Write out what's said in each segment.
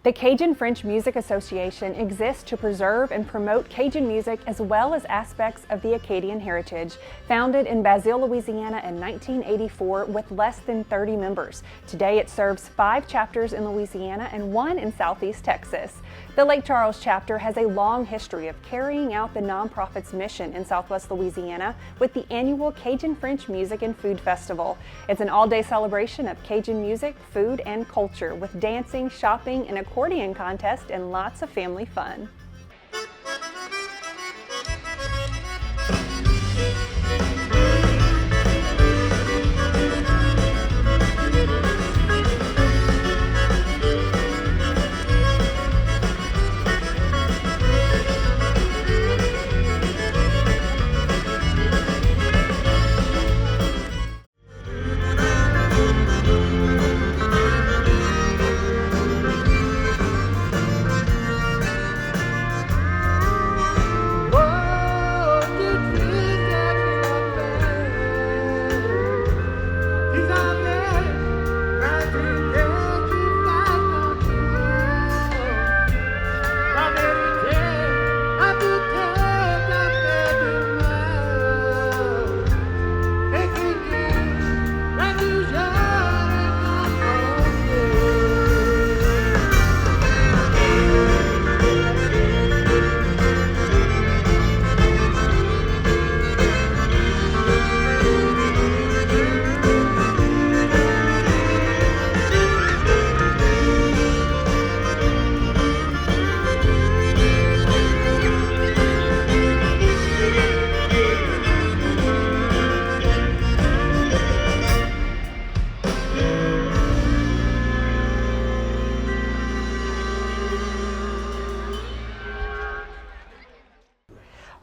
The Cajun French Music Association exists to preserve and promote Cajun music as well as aspects of the Acadian heritage. Founded in Basile, Louisiana in 1984 with less than 30 members. Today it serves 5 chapters in Louisiana and 1 in Southeast Texas. The Lake Charles chapter has a long history of carrying out the nonprofit's mission in Southwest Louisiana with the annual Cajun French Music and Food Festival. It's an all-day celebration of Cajun music, food, and culture with dancing, shopping, and accordion contest and lots of family fun.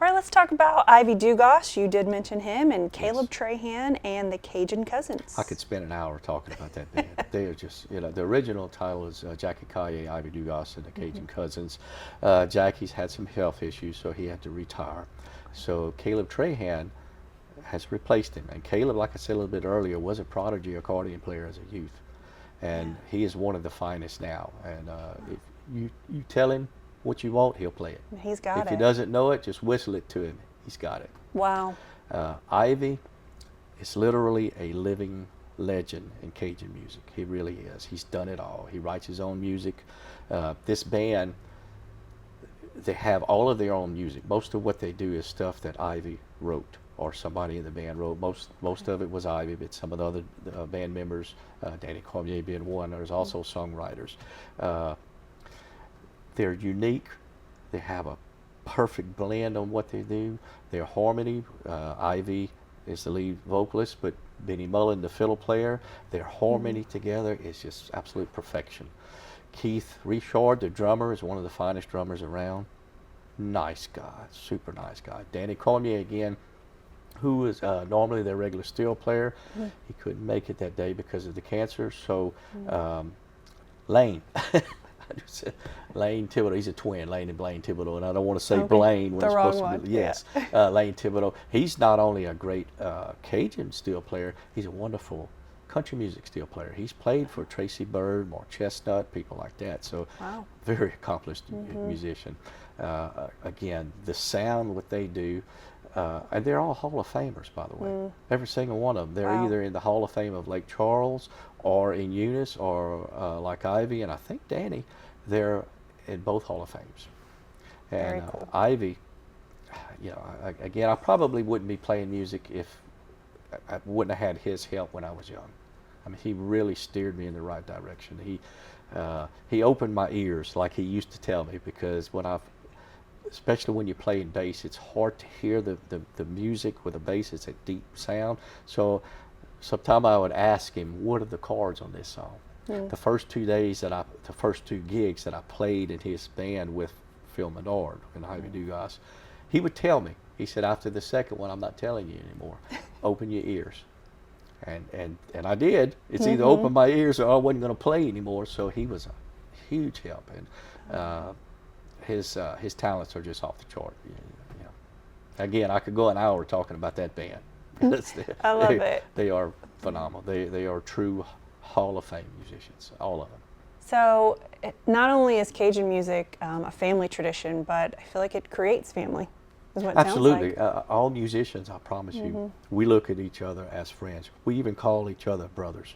All right, let's talk about Ivy Dugas. You did mention him, and Kaleb, Trahan, and the Cajun Cousins. I could spend an hour talking about that band. They are just, the original title is Jackie Collier, Ivy Dugas, and the Cajun Cousins. Jackie's had some health issues, so he had to retire. So Kaleb Trahan has replaced him. And Kaleb, like I said a little bit earlier, was a prodigy accordion player as a youth. And he is one of the finest now. And if you tell him what you want, he'll play it. He's got it. If he doesn't know it, just whistle it to him. He's got it. Wow. Ivy is literally a living legend in Cajun music. He really is. He's done it all. He writes his own music. This band, they have all of their own music. Most of what they do is stuff that Ivy wrote or somebody in the band wrote. Most of it was Ivy, but some of the other band members, Danny Cormier being one, there's also songwriters. They're unique. They have a perfect blend on what they do. Their harmony, Ivy is the lead vocalist, but Benny Mullen, the fiddle player, their harmony together is just absolute perfection. Keith Richard, the drummer, is one of the finest drummers around. Nice guy, super nice guy. Danny Cormier, again, who is normally their regular steel player. He couldn't make it that day because of the cancer, so Lane. Lane Thibodeaux, he's a twin, Lane and Blaine Thibodeaux, and I don't want to say Blaine when the it's wrong supposed one. to be. Yes, Lane Thibodeaux. He's not only a great Cajun steel player, he's a wonderful country music steel player. He's played for Tracy Byrd, Mark Chestnut, people like that. So, very accomplished musician. Again, the sound, what they do, and they're all Hall of Famers, by the way. Every single one of them. They're either in the Hall of Fame of Lake Charles or in Eunice or like Ivy, and I think Danny, they're in both Hall of Fames. And Very cool. Ivy, again, I probably wouldn't be playing music if I wouldn't have had his help when I was young. I mean, he really steered me in the right direction. He opened my ears like he used to tell me, because especially when you're playing bass, it's hard to hear the music with the bass. It's a deep sound. So sometimes I would ask him, what are the chords on this song? The first 2 gigs that I played in his band with Phil Menard and Ivy Dugas, he would tell me. He said, after the second one, I'm not telling you anymore. Open your ears. And I did. It's either open my ears or I wasn't going to play anymore. So he was a huge help. And his talents are just off the chart. Again, I could go an hour talking about that band. I love it. They are phenomenal. They are true Hall of Fame musicians, all of them. So not only is Cajun music a family tradition, but I feel like it creates family, is what it Absolutely. sounds like. All musicians, I promise you, we look at each other as friends. We even call each other brothers.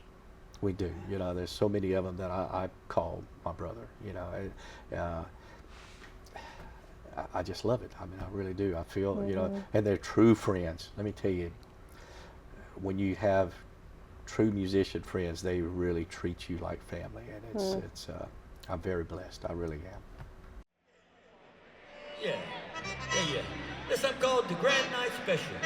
We do. You know, there's so many of them that I call my brother, you know. I just love it. I mean, I really do. I feel, you know, and they're true friends. Let me tell you, when you have true musician friends, they really treat you like family, and it's I'm very blessed. I really am. Yeah. This I'm called the Grand Night Special.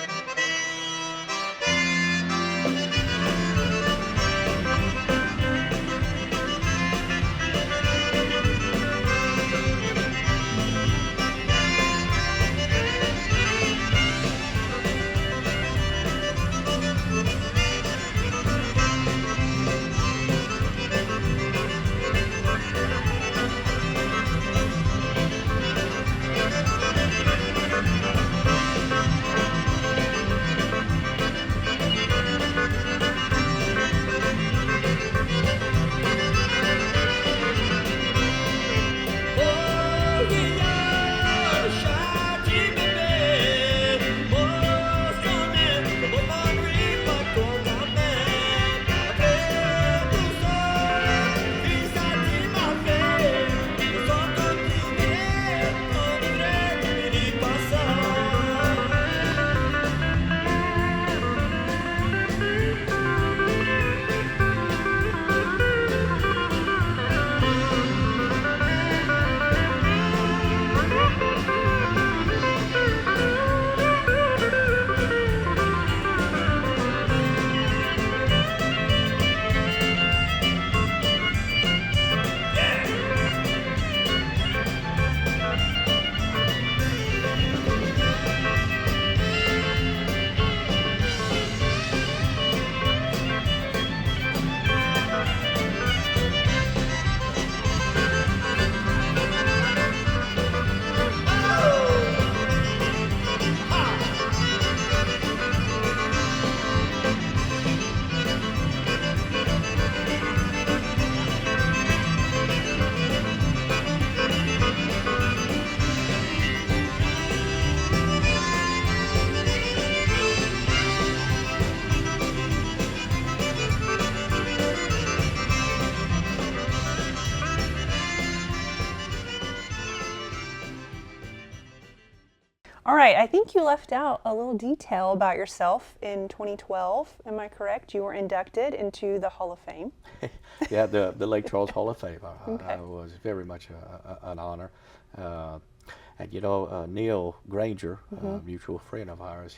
All right, I think you left out a little detail about yourself in 2012. Am I correct? You were inducted into the Hall of Fame. Yeah, the Lake Charles Hall of Fame. Okay. Was very much an honor. And you know, Neil Granger, a mutual friend of ours,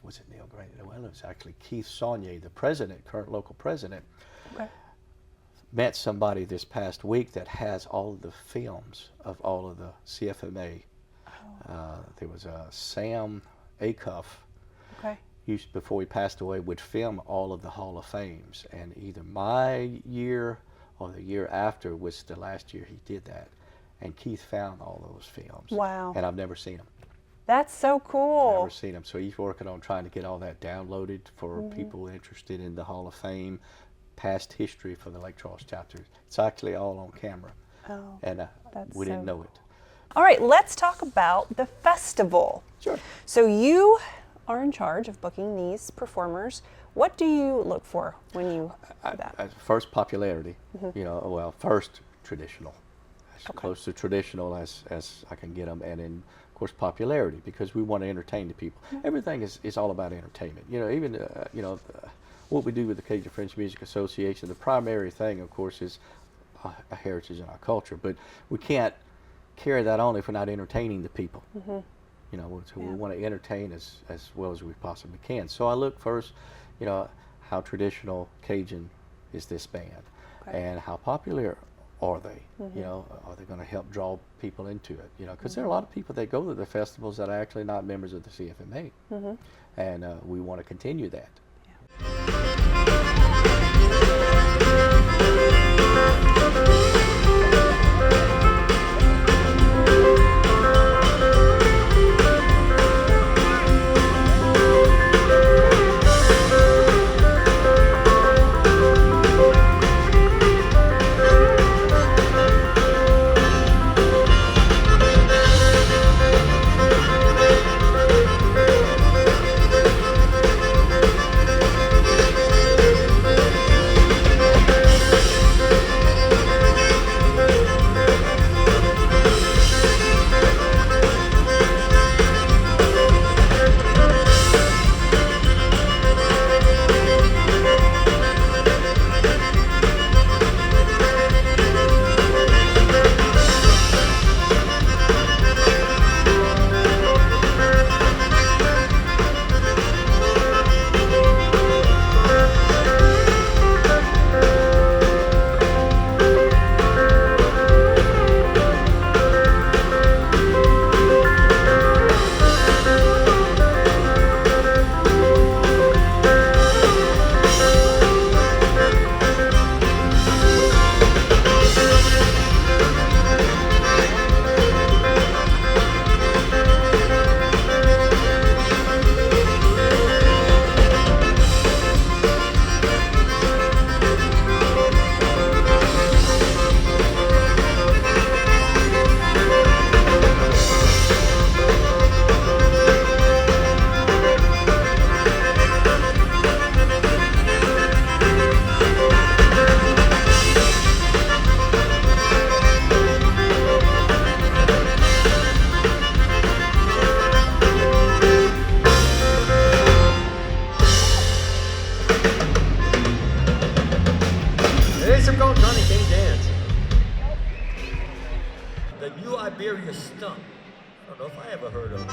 was it Neil Granger? Well, it was actually Keith Saunier, the president, current local president. Okay. Met somebody this past week that has all of the films of all of the CFMA. There was Sam Acuff, Okay. used before he passed away, would film all of the Hall of Fames, and either my year or the year after was the last year he did that, and Keith found all those films. Wow. And I've never seen them. That's so cool. Never seen them. So he's working on trying to get all that downloaded for people interested in the Hall of Fame, past history for the Lake Charles chapter. It's actually all on camera, Oh, and that's we didn't so know it. All right, let's talk about the festival. Sure. So you are in charge of booking these performers. What do you look for when you do that? First, popularity. You know, well, first traditional, as close to traditional as I can get them, and then of course popularity, because we want to entertain the people. Everything is all about entertainment. You know, even what we do with the Cajun French Music Association, the primary thing, of course, is a heritage in our culture, but we can't carry that on if we're not entertaining the people. You know, so we want to entertain as well as we possibly can. So I look first, you know, how traditional Cajun is this band, and how popular are they? You know, are they going to help draw people into it? You know, because there are a lot of people that go to the festivals that are actually not members of the CFMA, and we want to continue that. the New Iberia Stump. I don't know if I ever heard of it.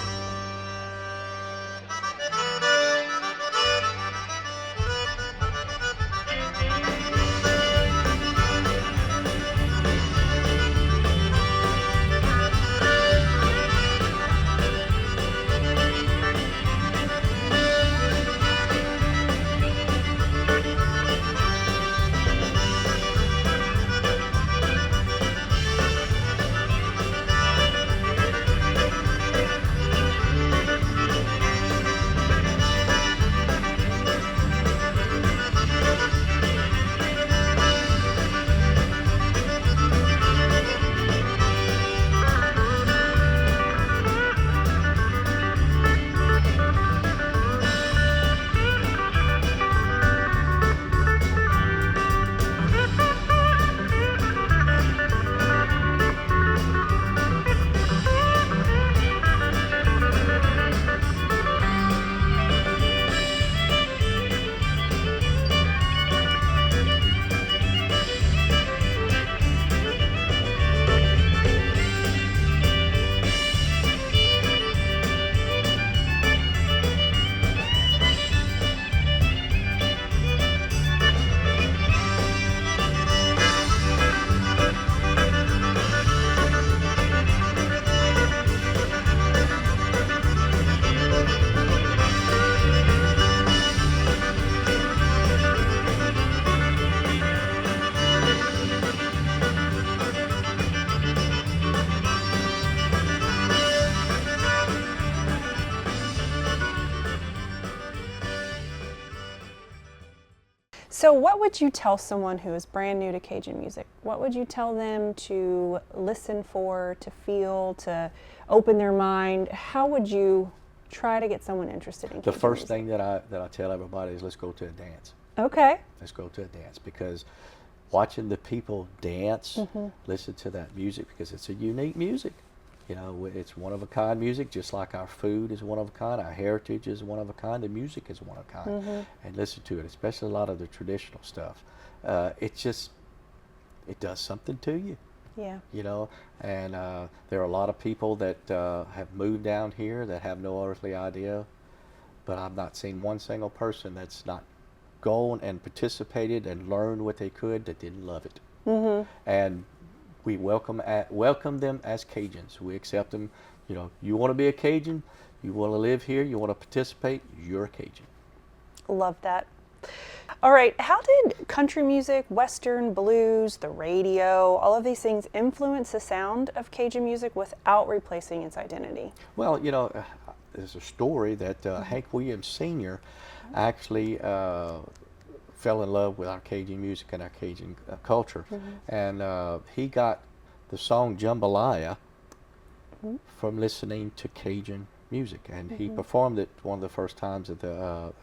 So what would you tell someone who is brand new to Cajun music? What would you tell them to listen for, to feel, to open their mind? How would you try to get someone interested in Cajun The first music? thing that I tell everybody is let's go to a dance. Okay. Let's go to a dance, because watching the people dance, listen to that music, because it's a unique music. You know, it's one of a kind music, just like our food is one of a kind, our heritage is one of a kind, the music is one of a kind. And listen to it, especially a lot of the traditional stuff. It does something to you. Yeah. You know, and there are a lot of people that have moved down here that have no earthly idea, but I've not seen one single person that's not gone and participated and learned what they could that didn't love it. And we welcome them as Cajuns. We accept them. You know, you want to be a Cajun, you want to live here, you want to participate, you're a Cajun. Love that. All right, how did country music, Western, blues, the radio, all of these things influence the sound of Cajun music without replacing its identity? Well, you know, there's a story that Hank Williams Sr. actually fell in love with our Cajun music and our Cajun culture. And he got the song Jambalaya from listening to Cajun music. And he performed it one of the first times at the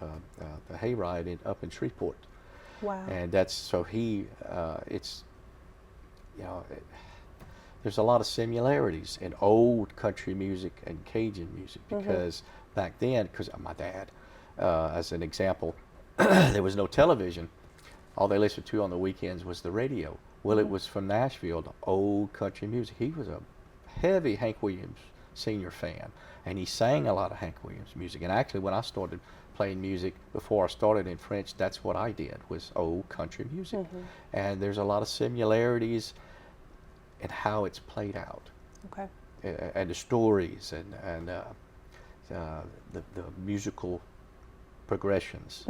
hayride up in Shreveport. Wow. And that's, so he, it's, you know, there's a lot of similarities in old country music and Cajun music, because back then, because my dad, as an example, there was no television. All they listened to on the weekends was the radio. Well, it was from Nashville, the old country music. He was a heavy Hank Williams Sr. fan, and he sang a lot of Hank Williams music. And actually, when I started playing music, before I started in French, that's what I did, was old country music. And there's a lot of similarities in how it's played out. Okay. And the stories and the musical progressions,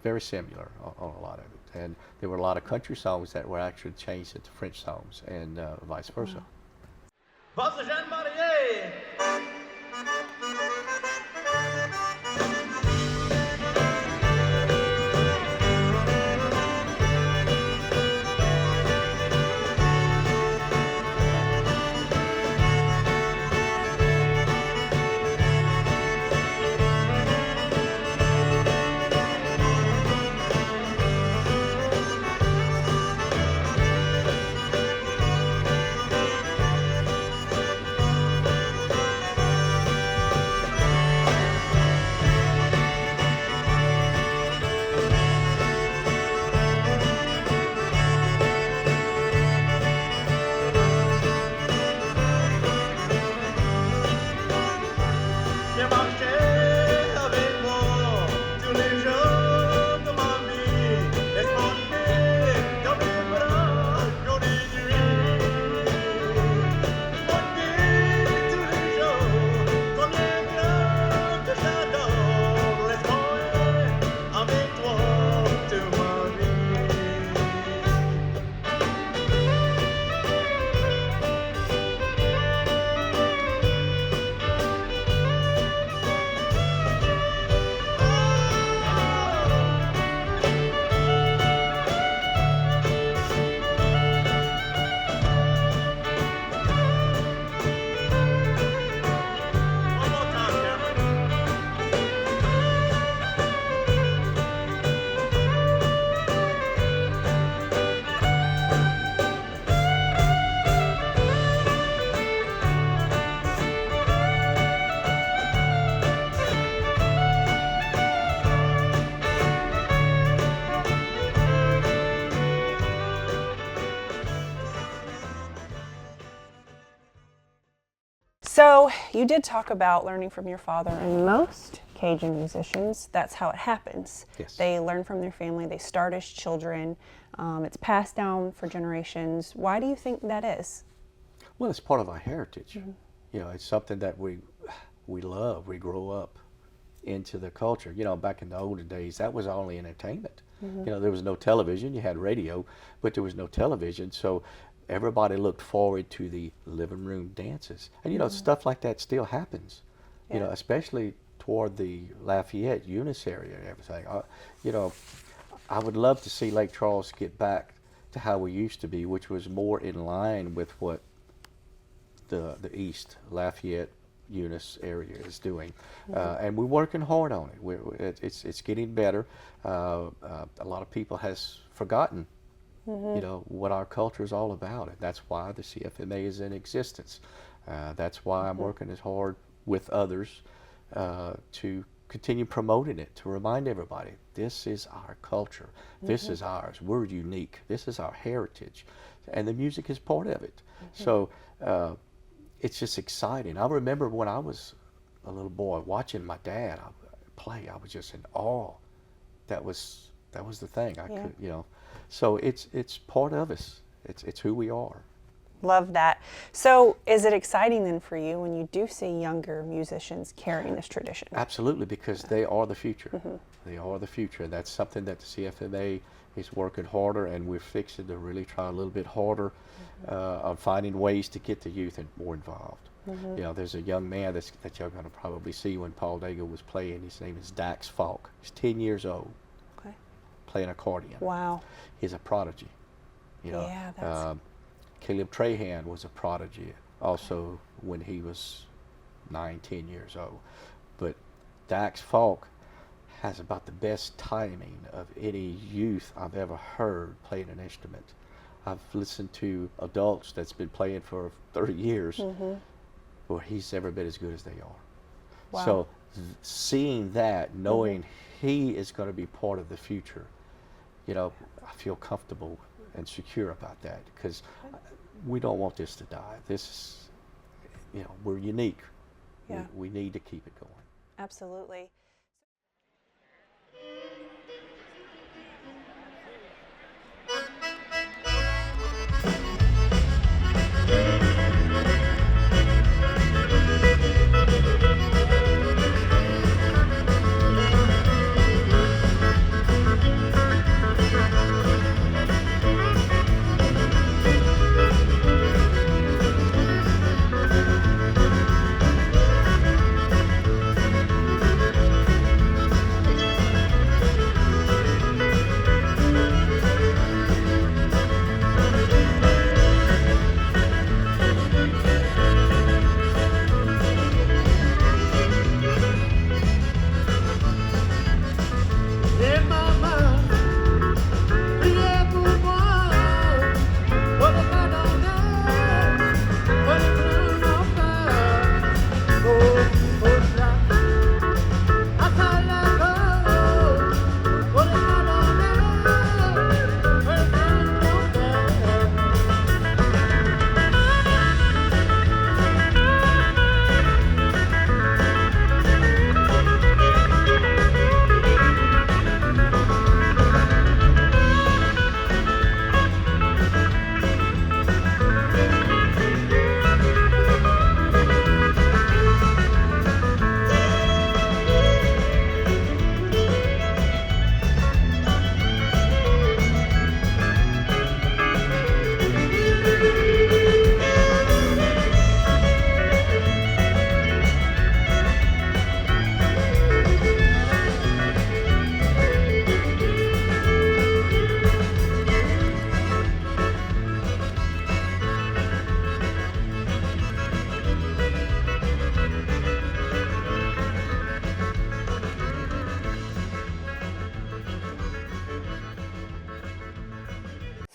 very similar on a lot of it. And there were a lot of country songs that were actually changed into French songs, and vice versa. Boss Jean Marier! So you did talk about learning from your father, and most Cajun musicians, that's how it happens. Yes. They learn from their family, they start as children, it's passed down for generations. Why do you think that is? Well, it's part of our heritage. You know, it's something that we love. We grow up into the culture. You know, back in the olden days, that was only entertainment. You know, there was no television. You had radio, but there was no television. So everybody looked forward to the living room dances. And, you know, stuff like that still happens, you know, especially toward the Lafayette, Eunice area and everything. You know, I would love to see Lake Charles get back to how we used to be, which was more in line with what the East Lafayette, Eunice area is doing, and we're working hard on it. It's getting better. A lot of people has forgotten, you know, what our culture is all about, and that's why the CFMA is in existence. That's why I'm working as hard with others to continue promoting it, to remind everybody this is our culture, this is ours. We're unique. This is our heritage, and the music is part of it. So. It's just exciting. I remember when I was a little boy watching my dad play. I was just in awe. That was the thing. I could, you know. So it's part of us. It's who we are. Love that. So is it exciting then for you when you do see younger musicians carrying this tradition? Absolutely, because they are the future. They are the future. That's something that the CFMA is working harder, and we're fixing to really try a little bit harder on finding ways to get the youth more involved. You know, there's a young man that you're going to probably see when Paul Daigle was playing. His name is Dax Falk. He's 10 years old, playing accordion. Wow. He's a prodigy. You know, Yeah, that's... Kaleb Trahan was a prodigy also when he was 9, 10 years old. But Dax Falk has about the best timing of any youth I've ever heard playing an instrument. I've listened to adults that's been playing for 30 years, where he's every bit as good as they are. Wow. So seeing that, knowing he is going to be part of the future, you know, I feel comfortable and secure about that, because we don't want this to die. This is, you know, we're unique. Yeah. We need to keep it going. Absolutely.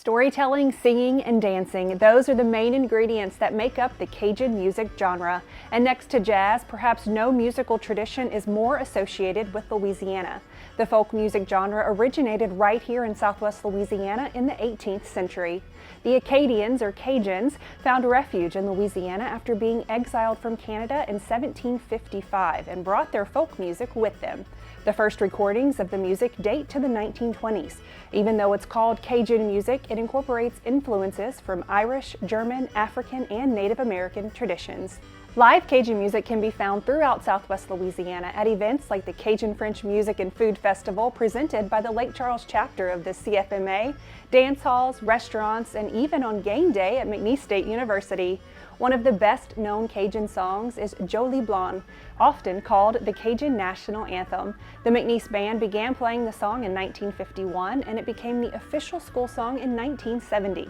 Storytelling, singing, and dancing, those are the main ingredients that make up the Cajun music genre. And next to jazz, perhaps no musical tradition is more associated with Louisiana. The folk music genre originated right here in southwest Louisiana in the 18th century. The Acadians, or Cajuns, found refuge in Louisiana after being exiled from Canada in 1755 and brought their folk music with them. The first recordings of the music date to the 1920s. Even though it's called Cajun music, it incorporates influences from Irish, German, African, and Native American traditions. Live Cajun music can be found throughout southwest Louisiana at events like the Cajun French Music and Food Festival presented by the Lake Charles chapter of the CFMA, dance halls, restaurants, and even on game day at McNeese State University. One of the best known Cajun songs is Jolie Blonde, often called the Cajun National Anthem. The McNeese Band began playing the song in 1951 and it became the official school song in 1970.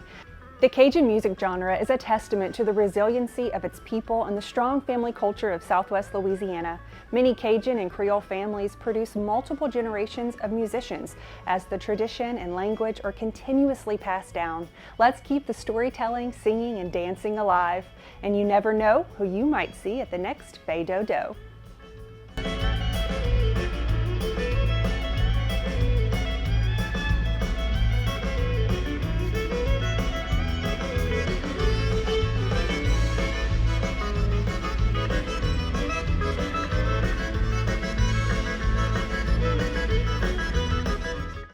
The Cajun music genre is a testament to the resiliency of its people and the strong family culture of southwest Louisiana. Many Cajun and Creole families produce multiple generations of musicians as the tradition and language are continuously passed down. Let's keep the storytelling, singing, and dancing alive. And you never know who you might see at the next Thibodeaux.